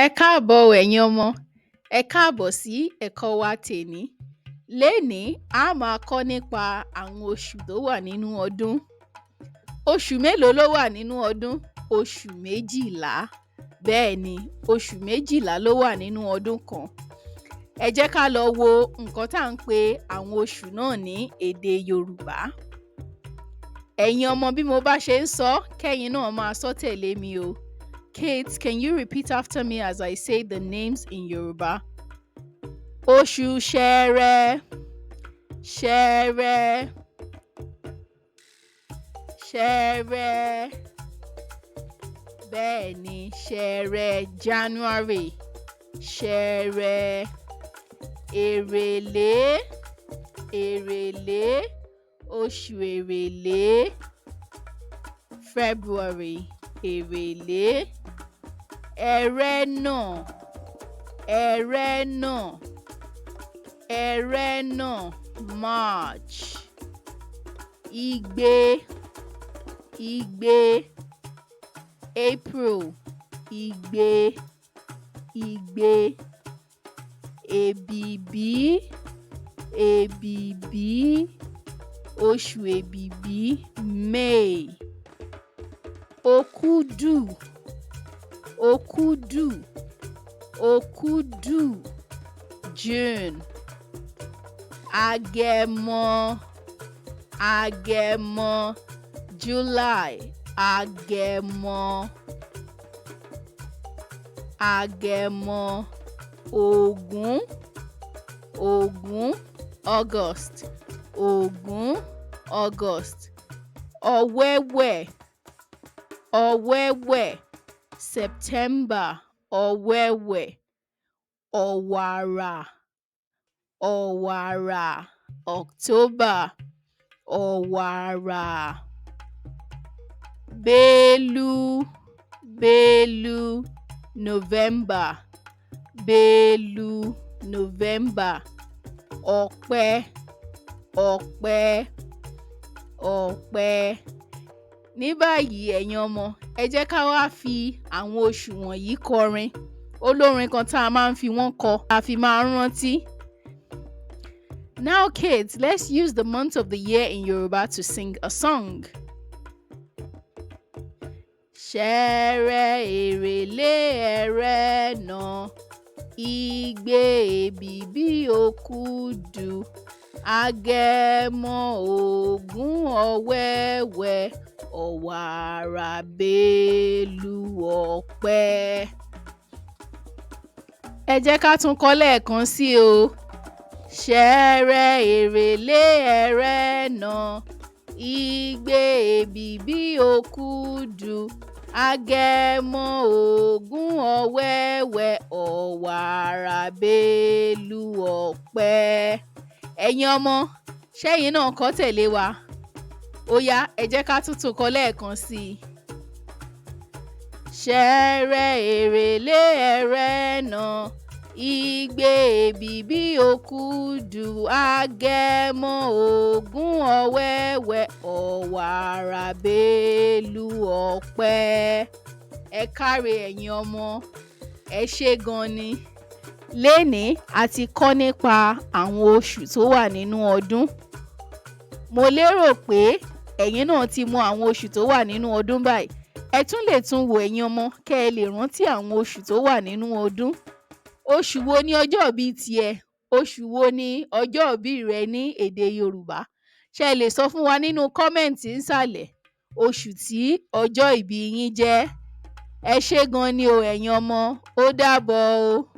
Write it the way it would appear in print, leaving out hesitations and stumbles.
Ẹ káàbọ̀ o ẹ̀yin ọmọ, ẹ káàbọ̀ sí ẹ̀kọ́ wa tèní. Lénìí, a máa kọ́ nípa àwọn oṣù tó wà nínú ọdún. Oṣù mélòó ló wà nínú ọdún? Oṣù méjìlá. Bẹ́ẹ̀ ni, oṣù méjìlá ló wà nínú ọdún kan. Ẹ jẹ́ ká lọ wo nǹkan tá à ń pe àwọn oṣù náà ní èdè Yorùbá. Ẹ̀yin ọmọ bí mo bá ṣe ń sọ, kẹ́yin náà máa sọ tẹ̀lé mi o. Kids, can you repeat after me as I say the names in Yoruba? Oṣù Ṣẹẹrẹ, Ṣẹẹrẹ, Ṣẹẹrẹ. Bẹ́ẹ̀ ni, Ṣẹẹrẹ. January, Ṣẹẹrẹ. Èrèlé, Èrèlé, oṣù Èrèlé. February, Èrèlé. Ẹrẹ́nà, Ẹrẹ́nà, Ẹrẹ́nà. March. Igbe, Igbe. April, Igbe, Igbe. Èbìbí, Èbìbí, oṣù Èbìbí. May. Òkúdù, Òkúdù, Òkúdù. June. Agẹmọ, Agẹmọ. July. Agẹmọ, Agẹmọ. Ògún, Ògún. August, Ògún. August. Ọ̀wẹ́wẹ̀, Ọ̀wẹ́wẹ̀. September. Ọ̀wẹ́wẹ̀. Ọ̀wàrà, Ọ̀wàrà. October. Ọ̀wàrà. Bélú, Bélú. November. Bélú. November. Ọ̀pẹ, Ọ̀pẹ, Ọ̀pẹ. Ní báyìí ẹ̀yin ọmọ, ẹ jẹ́ ká wá fi àwọn oṣù wọ̀nyí kọrin. Olórin kan tá a máa ń fi wọ́n kọ, a fi máa ń rántí. Now kids, let's use the month of the year in Yoruba to sing a song. Ṣẹẹrẹ, Èrèlé, Ẹrẹ́nà, Igbe, Èbìbí, Òkúdù, Agẹmọ, Ògún, Ọ̀wẹ́wẹ̀, Ọ̀wàrà, Bélú, Ọ̀pẹ. Ẹ jẹ́ ká tún kọ lẹ́ẹ̀kan sí o. Ṣẹẹrẹ, Èrèlé, Ẹrẹ́nà, Igbe, Èbìbí, Òkúdù, Agẹmọ, Ògún, Ọ̀wẹ́wẹ̀, Ọ̀wàrà, Bélú, Ọ̀pẹ. Ẹ̀yin ọmọ, ṣẹ́yin náà kọ tẹ̀lé wa. Ó yá, ẹ jẹ́ ká tún kọ lẹ́ẹ̀kan sí i. Ṣẹẹrẹ, Èrèlé, Ẹrẹ́nà, Igbe, Èbìbí, Òkúdù, Agẹmọ, Ògún, Ọ̀wẹ́wẹ̀, Ọ̀wàrà, Bélú, Ọ̀pẹ. Ẹ káre ẹ̀yin ọmọ, ẹ ṣé gan ni. Lénìí a ti kọ́ nípa àwọn oṣù tó wà nínú ọdún. Mo lérò pé ẹ̀yin náà ti mọ àwọn oṣù tó wà nínú ọdún báyìí. Ẹ tún lè tún wò ẹ̀yin ọmọ kẹ́ ẹ lè rántí àwọn oṣù tó wà nínú ọdún. Oṣù wo ni ọjọ́ ìbí tiẹ̀? Oṣù wo ni ọjọ́ ìbí rẹ ní èdè Yorùbá? Ṣé ẹ lè sọ fún wa nínú kọ́mẹ̀ǹtì nsàlẹ̀ oṣù tí ọjọ́ ìbí yín jẹ́? Ẹ ṣé gan ni o ẹ̀yin ọmọ, ó dàbọ̀ o.